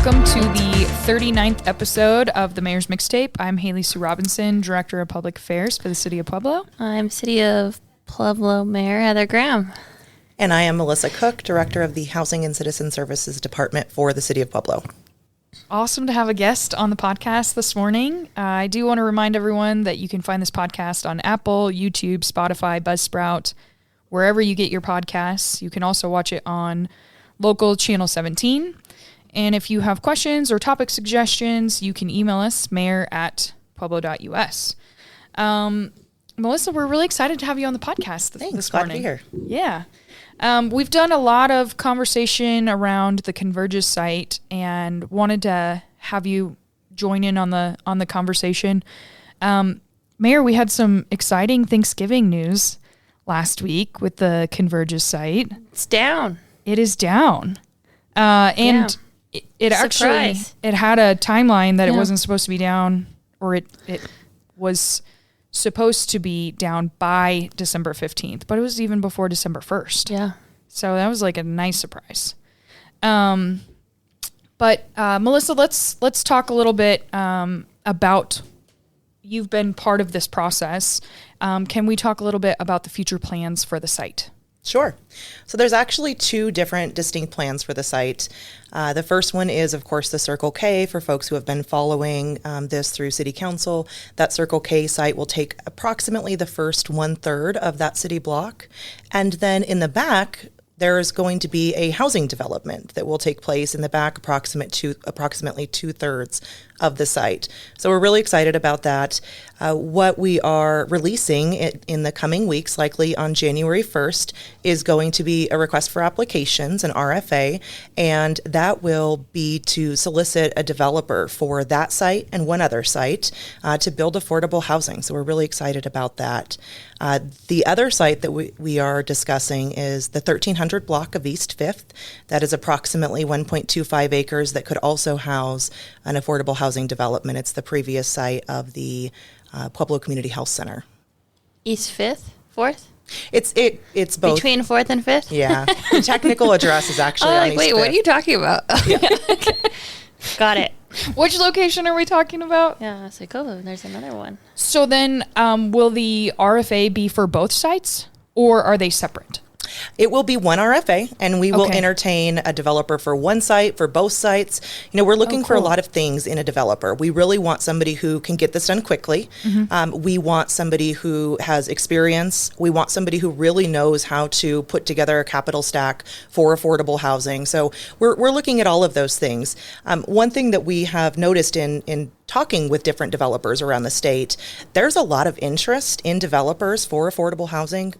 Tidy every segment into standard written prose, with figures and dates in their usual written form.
Welcome to the 39th episode of the Mayor's Mixtape. I'm Haley Sue Robinson, Director of Public Affairs for the City of Pueblo. I'm City of Pueblo Mayor Heather Graham. And I am Melissa Cook, Director of the Housing and Citizen Services Department for the City of Pueblo. Awesome to have a guest on the podcast this morning. I do want to remind everyone that you can find this podcast on Apple, YouTube, Spotify, Buzzsprout, wherever you get your podcasts. You can also watch it on local Channel 17. And if you have questions or topic suggestions, you can email us, mayor@pueblo.us. Melissa, we're really excited to have you on the podcast this morning. Glad to be here. Yeah. We've done a lot of conversation around the Convergys site and wanted to have you join in on the conversation. Mayor, we had some exciting Thanksgiving news last week with the Convergys site. It's down. It is down. And it actually, it had a timeline that it wasn't supposed to be down, or it was supposed to be down by December 15th, but it was even before December 1st. Yeah. So that was like a nice surprise. But Melissa, let's talk a little bit about, you've been part of this process. Can we talk a little bit about the future plans for the site? Sure. So there's actually two different distinct plans for the site. The first one is, of course, the Circle K. For folks who have been following this through City Council, that Circle K site will take approximately the first 1/3 of that city block. And then in the back, there is going to be a housing development that will take place in the back, approximately 2/3 of the site. So we're really excited about that. What we are releasing in the coming weeks, likely on January 1st, is going to be a request for applications, an RFA, and that will be to solicit a developer for that site and one other site to build affordable housing. So we're really excited about that. The other site that we are discussing is the 1300 block of East 5th. That is approximately 1.25 acres that could also house an affordable housing development. It's the previous site of the Pueblo Community Health Center. East 5th? 4th? It's both. Between 4th and 5th? Yeah. The technical address is actually on East wait, 5th. what are you talking about? Yeah. Got it. Which location are we talking about? Yeah, it's like, oh, there's another one. So then will the RFA be for both sites, or are they separate? It will be one RFA, and we will entertain a developer for one site, for both sites. You know, we're looking for a lot of things in a developer. We really want somebody who can get this done quickly. Mm-hmm. We want somebody who has experience. We want somebody who really knows how to put together a capital stack for affordable housing. So we're looking at all of those things. One thing that we have noticed in talking with different developers around the state, there's a lot of interest in developers for affordable housing.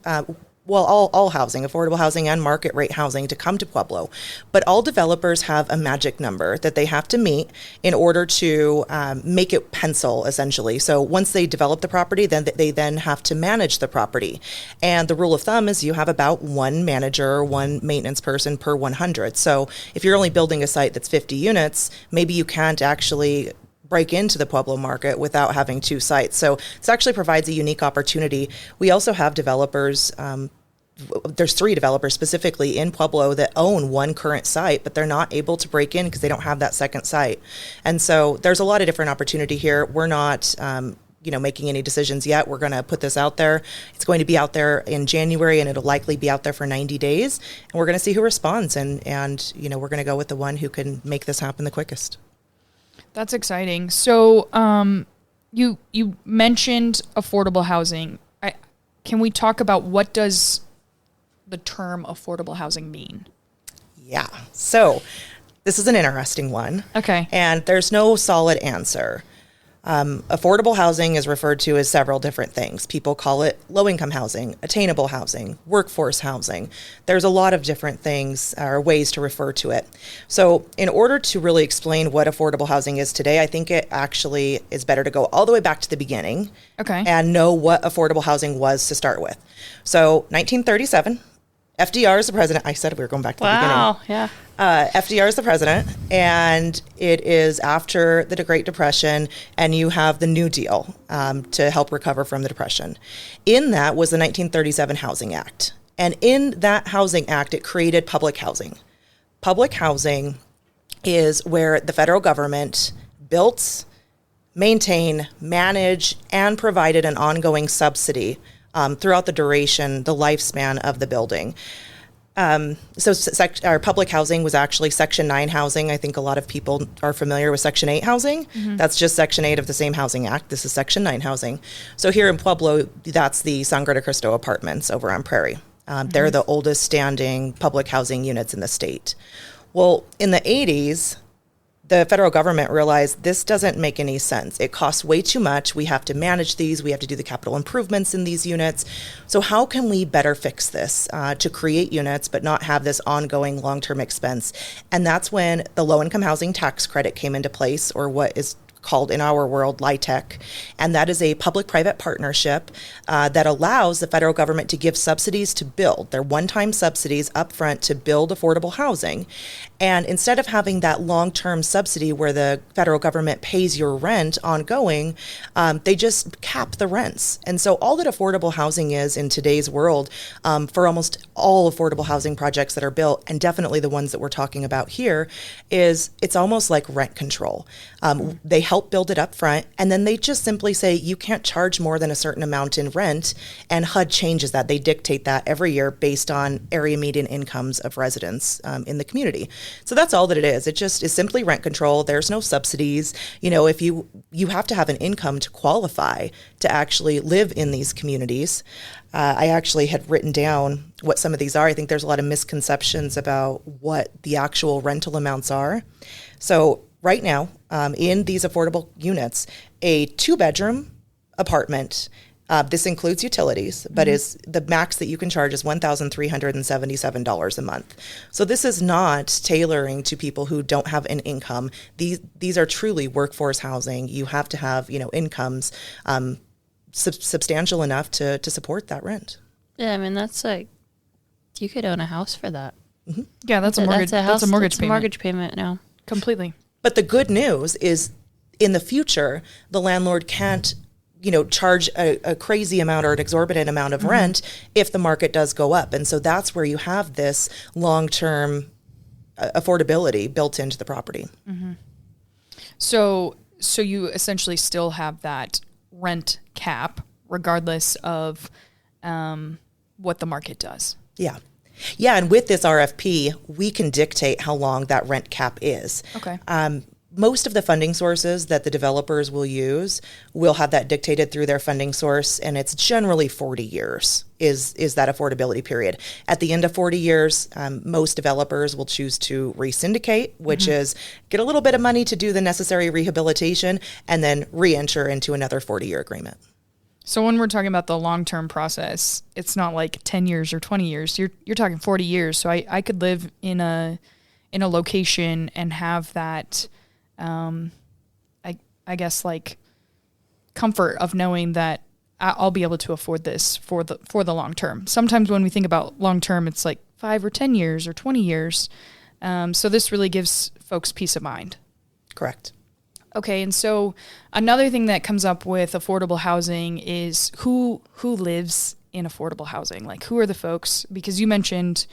All housing, affordable housing and market rate housing to come to Pueblo. But all developers have a magic number that they have to meet in order to make it pencil, essentially. So once they develop the property, then they have to manage the property. And the rule of thumb is you have about one manager, one maintenance person per 100. So if you're only building a site that's 50 units, maybe you can't actually break into the Pueblo market without having two sites. So this actually provides a unique opportunity. We also have developers, there's 3 developers specifically in Pueblo that own one current site, but they're not able to break in because they don't have that second site. And so there's a lot of different opportunity here. We're not making any decisions yet. We're going to put this out there. It's going to be out there in January, and it'll likely be out there for 90 days. And we're going to see who responds. And we're going to go with the one who can make this happen the quickest. That's exciting. So you mentioned affordable housing. Can we talk about what does the term affordable housing mean? Yeah. So this is an interesting one. Okay. And there's no solid answer. Affordable housing is referred to as several different things. People call it low-income housing, attainable housing, workforce housing. There's a lot of different things or ways to refer to it. So in order to really explain what affordable housing is today, I think it actually is better to go all the way back to the beginning and know what affordable housing was to start with. So 1937, FDR is the president. I said we were going back to the beginning. Wow, yeah. FDR is the president, and it is after the Great Depression, and you have the New Deal to help recover from the Depression. In that was the 1937 Housing Act. And in that Housing Act, it created public housing. Public housing is where the federal government built, maintained, managed, and provided an ongoing subsidy throughout the duration, the lifespan of the building. Our public housing was actually Section 9 housing. I think a lot of people are familiar with Section 8 housing. That's just Section 8 of the same housing act. This is Section 9 housing. So here in Pueblo, that's the Sangre de Cristo apartments over on Prairie. They're the oldest standing public housing units in the state. Well, in the 80s, the federal government realized this doesn't make any sense. It costs way too much. We have to manage these. We have to do the capital improvements in these units. So how can we better fix this to create units but not have this ongoing long-term expense? And that's when the low-income housing tax credit came into place, or what is called in our world LIHTC, and that is a public-private partnership that allows the federal government to give subsidies to build. They're one-time subsidies upfront to build affordable housing. And instead of having that long-term subsidy where the federal government pays your rent ongoing, they just cap the rents. And so all that affordable housing is in today's world, for almost all affordable housing projects that are built, and definitely the ones that we're talking about here, is it's almost like rent control. They help build it up front, and then they just simply say you can't charge more than a certain amount in rent, and HUD changes that. They dictate that every year based on area median incomes of residents in the community. So that's all that it is. It just is simply rent control. There's no subsidies. You know, if you have to have an income to qualify to actually live in these communities. I actually had written down what some of these are. I think there's a lot of misconceptions about what the actual rental amounts are. So right now, in these affordable units, a 2-bedroom apartment, this includes utilities, but is the max that you can charge is $1,377 a month. So this is not tailoring to people who don't have an income. These are truly workforce housing. You have to have, incomes substantial enough to support that rent. Yeah, I mean, that's like, you could own a house for that. Mm-hmm. Yeah, that's a mortgage. That's a mortgage payment. Mortgage payment now. Completely. But the good news is, in the future, the landlord can't, charge a crazy amount or an exorbitant amount of rent if the market does go up. And so that's where you have this long-term affordability built into the property. Mm-hmm. So you essentially still have that rent cap regardless of what the market does. Yeah. Yeah, and with this RFP, we can dictate how long that rent cap is. Okay. Most of the funding sources that the developers will use will have that dictated through their funding source, and it's generally 40 years is that affordability period. At the end of 40 years, most developers will choose to re-syndicate, which is get a little bit of money to do the necessary rehabilitation and then re-enter into another 40-year agreement. So when we're talking about the long-term process, it's not like 10 years or 20 years. You're talking 40 years. So I could live in a location and have that, I guess, like comfort of knowing that I'll be able to afford this for the long term. Sometimes when we think about long term, it's like 5 or 10 years or 20 years. So this really gives folks peace of mind. Correct. Okay, and so another thing that comes up with affordable housing is who lives in affordable housing? Like, who are the folks? Because you mentioned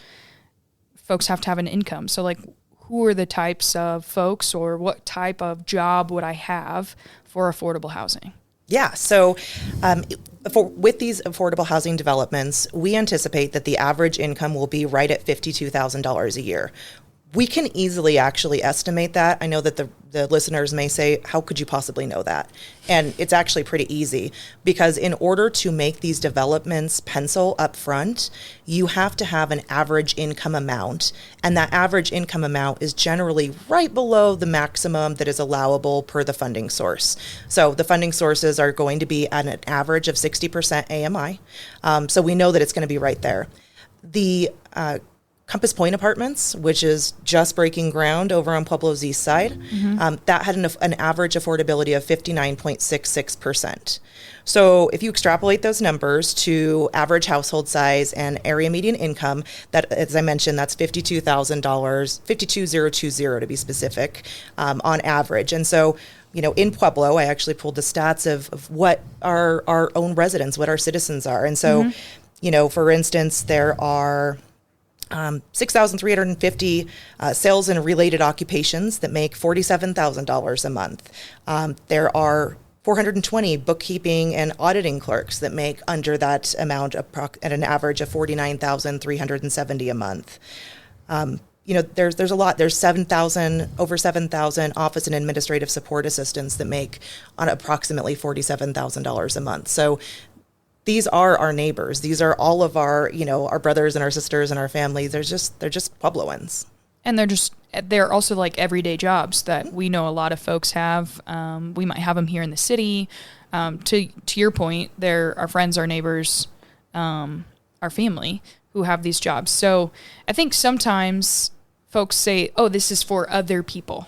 folks have to have an income. So, like, who are the types of folks, or what type of job would I have for affordable housing? Yeah, so with these affordable housing developments, we anticipate that the average income will be right at $52,000 a year. We can easily actually estimate that. I know that the listeners may say, how could you possibly know that? And it's actually pretty easy, because in order to make these developments pencil up front, you have to have an average income amount. And that average income amount is generally right below the maximum that is allowable per the funding source. So the funding sources are going to be at an average of 60% AMI. So we know that it's going to be right there. The Compass Point Apartments, which is just breaking ground over on Pueblo's east side, that had an average affordability of 59.66%. So if you extrapolate those numbers to average household size and area median income, that, as I mentioned, that's $52,000, $52,020 to be specific, on average. And so, in Pueblo, I actually pulled the stats of what our own residents, what our citizens are. And so, for instance, there are 6,350 sales and related occupations that make $47,000 a month. There are 420 bookkeeping and auditing clerks that make under that amount at an average of $49,370 a month. There's a lot. There's over 7,000 office and administrative support assistants that make on approximately $47,000 a month. So these are our neighbors. These are all of our, our brothers and our sisters and our families. They're just Puebloans. And they're also like everyday jobs that we know a lot of folks have. We might have them here in the city. To your point, they're our friends, our neighbors, our family who have these jobs. So I think sometimes folks say, oh, this is for other people,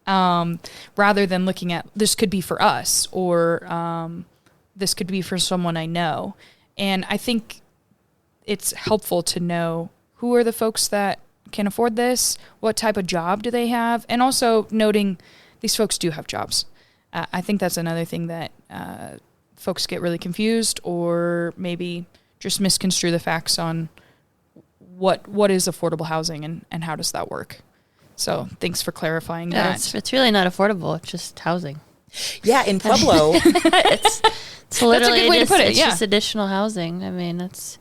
rather than looking at this could be for us or this could be for someone I know. And I think it's helpful to know who are the folks that can afford this, what type of job do they have, and also noting these folks do have jobs. I think that's another thing that folks get really confused or maybe just misconstrue the facts on what is affordable housing and how does that work. So thanks for clarifying that. It's really not affordable. It's just housing. Yeah, in Pueblo. it's literally That's a good way to put it. It's just additional housing. I mean, it's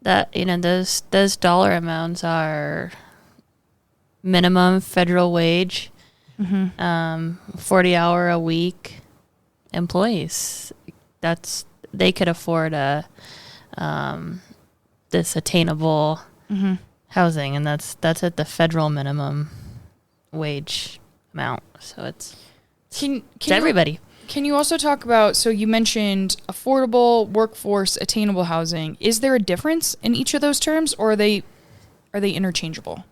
that, those dollar amounts are minimum federal wage, 40-hour a week employees. They could afford this attainable housing, and that's at the federal minimum wage amount. So it's everybody. Can you also talk about, so you mentioned affordable, workforce, attainable housing. Is there a difference in each of those terms, or are they interchangeable?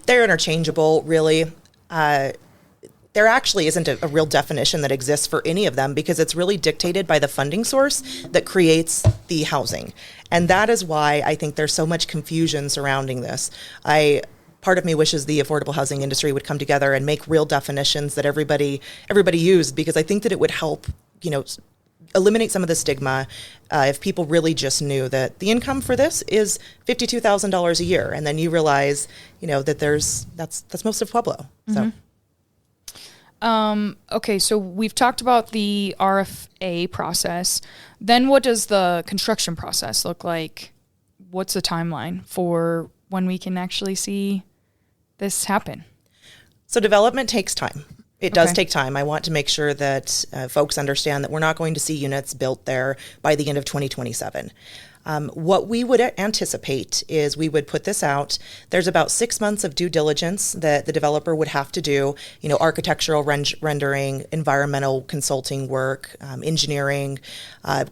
They're interchangeable, really. There actually isn't a real definition that exists for any of them because it's really dictated by the funding source that creates the housing. And that is why I think there's so much confusion surrounding this. Part of me wishes the affordable housing industry would come together and make real definitions that everybody used, because I think that it would help, eliminate some of the stigma if people really just knew that the income for this is $52,000 a year, and then you realize, that that's most of Pueblo. So. Okay, so we've talked about the RFA process. Then what does the construction process look like? What's the timeline for when we can actually see this happen? So development takes time. It does take time. I want to make sure that folks understand that we're not going to see units built there by the end of 2027. What we would anticipate is we would put this out. There's about 6 months of due diligence that the developer would have to do, architectural rendering, environmental consulting work, engineering,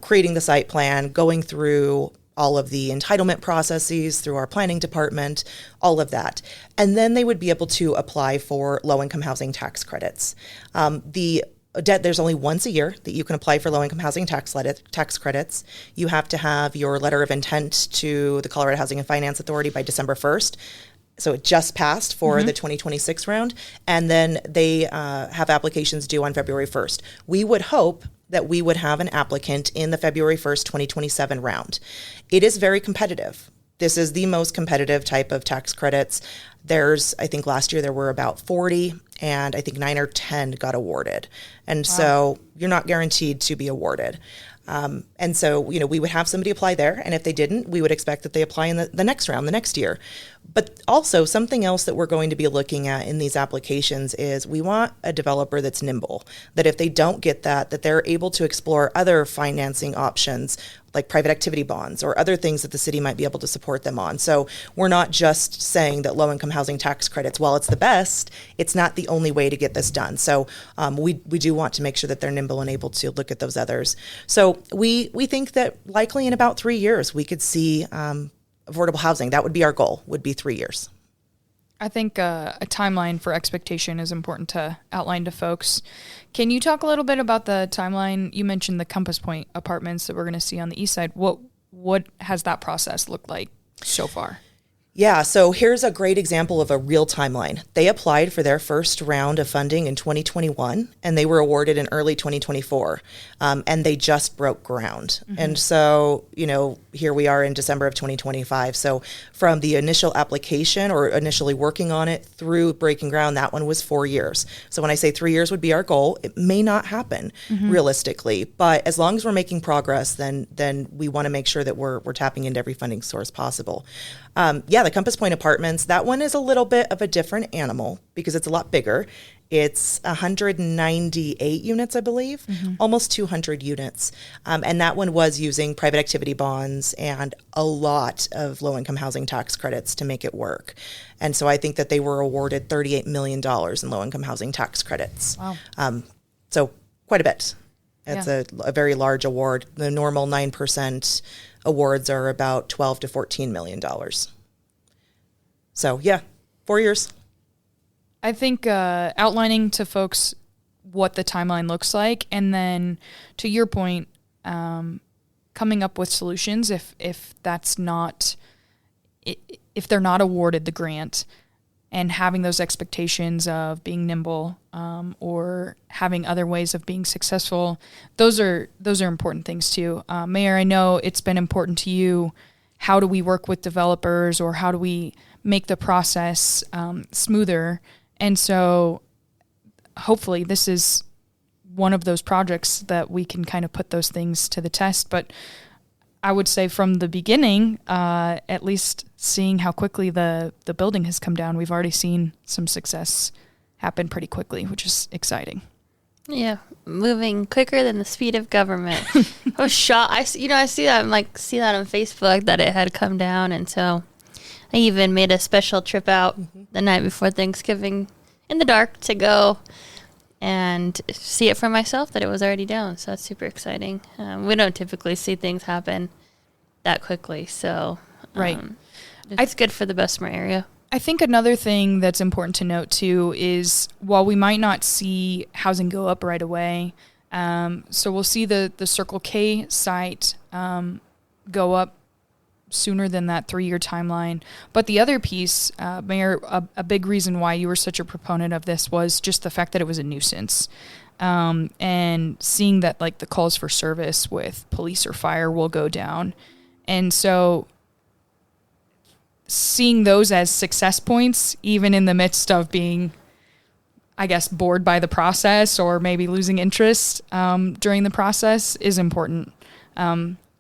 creating the site plan, going through all of the entitlement processes through our planning department, all of that. And then they would be able to apply for low-income housing tax credits. There's only once a year that you can apply for low-income housing tax credits. You have to have your letter of intent to the Colorado Housing and Finance Authority by December 1st. So it just passed for the 2026 round. And then they have applications due on February 1st. We would hope that we would have an applicant in the February 1st, 2027 round. It is very competitive. This is the most competitive type of tax credits. I think last year there were about 40, and I think 9 or 10 got awarded. And so you're not guaranteed to be awarded. And so, we would have somebody apply there, and if they didn't, we would expect that they apply in the next round, the next year. But also something else that we're going to be looking at in these applications is we want a developer that's nimble, that if they don't get that they're able to explore other financing options like private activity bonds or other things that the city might be able to support them on. So we're not just saying that low-income housing tax credits, while it's the best, it's not the only way to get this done. So we do want to make sure that they're nimble and able to look at those others. So we think that likely in about 3 years we could see affordable housing. That would be our goal, would be 3 years. I think a timeline for expectation is important to outline to folks. Can you talk a little bit about the timeline? You mentioned the Compass Point apartments that we're going to see on the east side. What has that process looked like so far? Yeah, so here's a great example of a real timeline. They applied for their first round of funding in 2021, and they were awarded in early 2024, and they just broke ground. Mm-hmm. And so, here we are in December of 2025. So from the initial application or initially working on it through breaking ground, that one was 4 years. So when I say 3 years would be our goal, it may not happen realistically, but as long as we're making progress, then we want to make sure that we're tapping into every funding source possible. The Compass Point Apartments, that one is a little bit of a different animal because it's a lot bigger. It's 198 units, I believe, almost 200 units. And that one was using private activity bonds and a lot of low-income housing tax credits to make it work. And so I think that they were awarded $38 million in low-income housing tax credits. Wow. So quite a bit. It's a very large award. The normal 9% awards are about $12 to $14 million. So 4 years. I think outlining to folks what the timeline looks like, and then to your point, coming up with solutions if that's not, if they're not awarded the grant, and having those expectations of being nimble or having other ways of being successful, those are important things too. Mayor, I know it's been important to you. How do we work with developers, or how do we make the process smoother? And so hopefully this is one of those projects that we can kind of put those things to the test. But I would say from the beginning, at least seeing how quickly the building has come down, we've already seen some success happen pretty quickly, which is exciting. Yeah, moving quicker than the speed of government. I was shocked. I see that. See that on Facebook that it had come down, and so I even made a special trip out the night before Thanksgiving in the dark to go and see it for myself that it was already down. So that's super exciting. We don't typically see things happen that quickly, so right. It's good for the Bessemer area. I think another thing that's important to note too is while we might not see housing go up right away, so we'll see the Circle K site go up sooner than that 3-year timeline. But the other piece, Mayor, a big reason why you were such a proponent of this was just the fact that it was a nuisance. And seeing that like the calls for service with police or fire will go down. And so seeing those as success points, even in the midst of being, I guess, bored by the process or maybe losing interest during the process is important.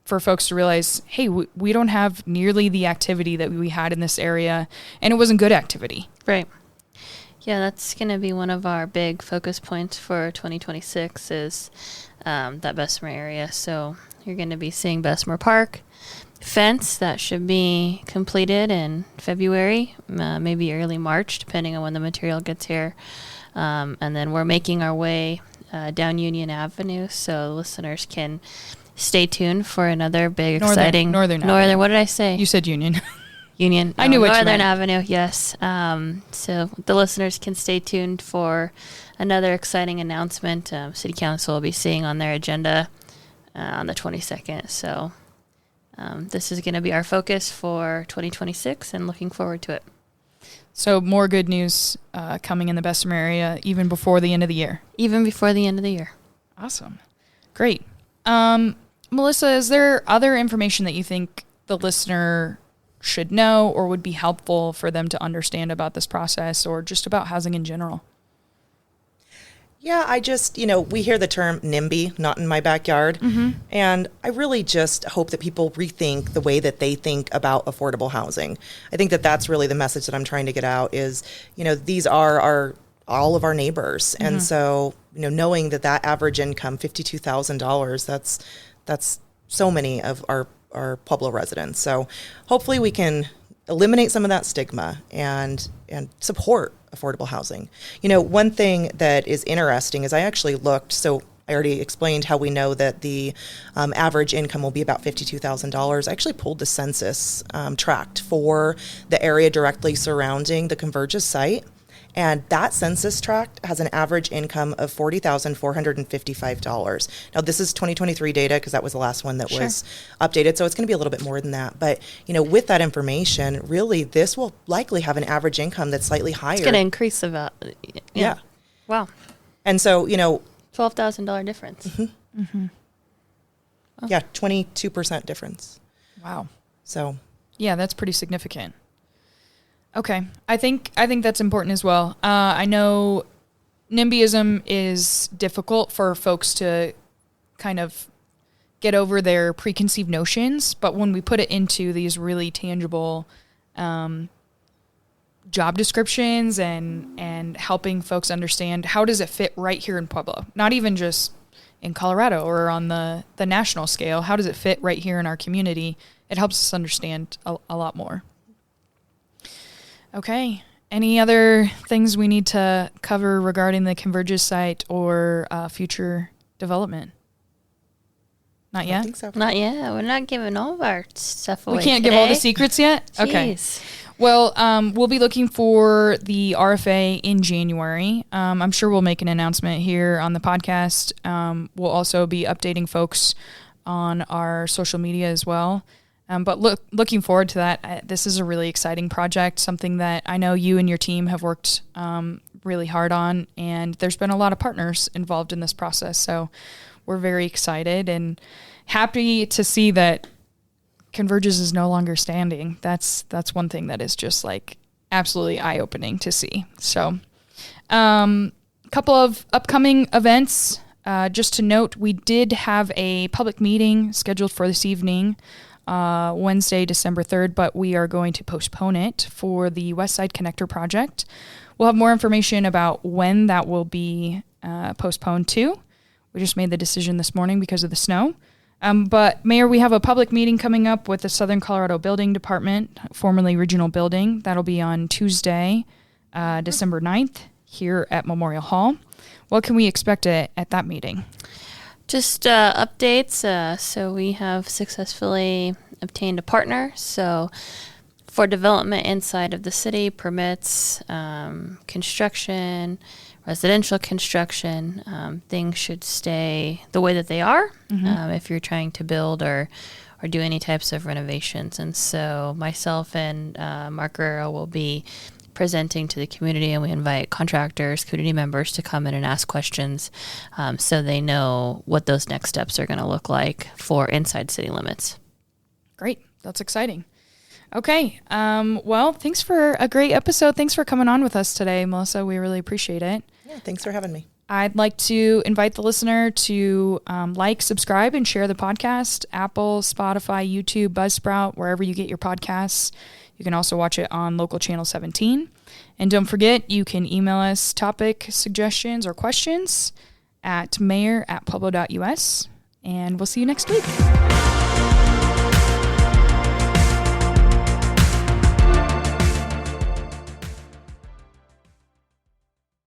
For folks to realize, hey, we don't have nearly the activity that we had in this area, and it wasn't good activity. Right. Yeah, that's going to be one of our big focus points for 2026 is that Bessemer area. So you're going to be seeing Bessemer Park fence that should be completed in February, maybe early March, depending on when the material gets here. And then we're making our way down Union Avenue, so listeners can stay tuned for another big, exciting Northern. What did I say? You said Union. Union. I knew what you meant. Northern Avenue, yes. So the listeners can stay tuned for another exciting announcement. City Council will be seeing on their agenda on the 22nd. So this is going to be our focus for 2026 and looking forward to it. So more good news coming in the Bessemer area even before the end of the year. Even before the end of the year. Awesome. Great. Melissa, is there other information that you think the listener should know or would be helpful for them to understand about this process or just about housing in general? Yeah, I just, we hear the term NIMBY, not in my backyard. And I really just hope that people rethink the way that they think about affordable housing. I think that that's really the message that I'm trying to get out is, these are all of our neighbors. And so, knowing that average income, $52,000, that's so many of our Pueblo residents. So hopefully we can eliminate some of that stigma and support affordable housing. One thing that is interesting is I actually looked, so I already explained how we know that the average income will be about $52,000. I actually pulled the census tract for the area directly surrounding the Convergys site. And that census tract has an average income of $40,455. Now, this is 2023 data because that was the last one that was updated. So it's going to be a little bit more than that. But, with that information, really, this will likely have an average income that's slightly higher. It's going to increase about, yeah. Wow. And so, $12,000 difference. Mm-hmm. Mm-hmm. Oh. Yeah, 22% difference. Wow. So. Yeah, that's pretty significant. Okay. I think that's important as well. I know NIMBYism is difficult for folks to kind of get over their preconceived notions, but when we put it into these really tangible job descriptions and helping folks understand how does it fit right here in Pueblo, not even just in Colorado or on the national scale, how does it fit right here in our community? It helps us understand a lot more. Okay. Any other things we need to cover regarding the Convergys site or future development? Not yet? I think so. Not yet. We're not giving all of our stuff away. We can't today. give all the secrets yet? Okay. Jeez. Well, we'll be looking for the RFA in January. I'm sure we'll make an announcement here on the podcast. We'll also be updating folks on our social media as well. But looking forward to that. This is a really exciting project, something that I know you and your team have worked really hard on, and there's been a lot of partners involved in this process. So we're very excited and happy to see that Convergys is no longer standing. That's one thing that is just like absolutely eye-opening to see. So a couple of upcoming events. Just to note, we did have a public meeting scheduled for this evening, Wednesday, December 3rd, but we are going to postpone it for the West Side Connector project. We'll have more information about when that will be postponed to. We just made the decision this morning because of the snow. But Mayor, we have a public meeting coming up with the Southern Colorado Building Department, formerly Regional Building. That'll be on Tuesday, December 9th, here at Memorial Hall. What can we expect at that meeting? Just updates. So we have successfully obtained a partner. So for development inside of the city, permits, construction, residential construction, things should stay the way that they are if you're trying to build or do any types of renovations. And so myself and Mark Guerrero will be presenting to the community, and we invite contractors, community members to come in and ask questions so they know what those next steps are going to look like for inside city limits. Great. That's exciting. Okay. Well, thanks for a great episode. Thanks for coming on with us today, Melissa. We really appreciate it. Yeah, thanks for having me. I'd like to invite the listener to like, subscribe, and share the podcast. Apple, Spotify, YouTube, Buzzsprout, wherever you get your podcasts. You can also watch it on local channel 17. And don't forget, you can email us topic suggestions or questions at mayor@pueblo.us. And we'll see you next week.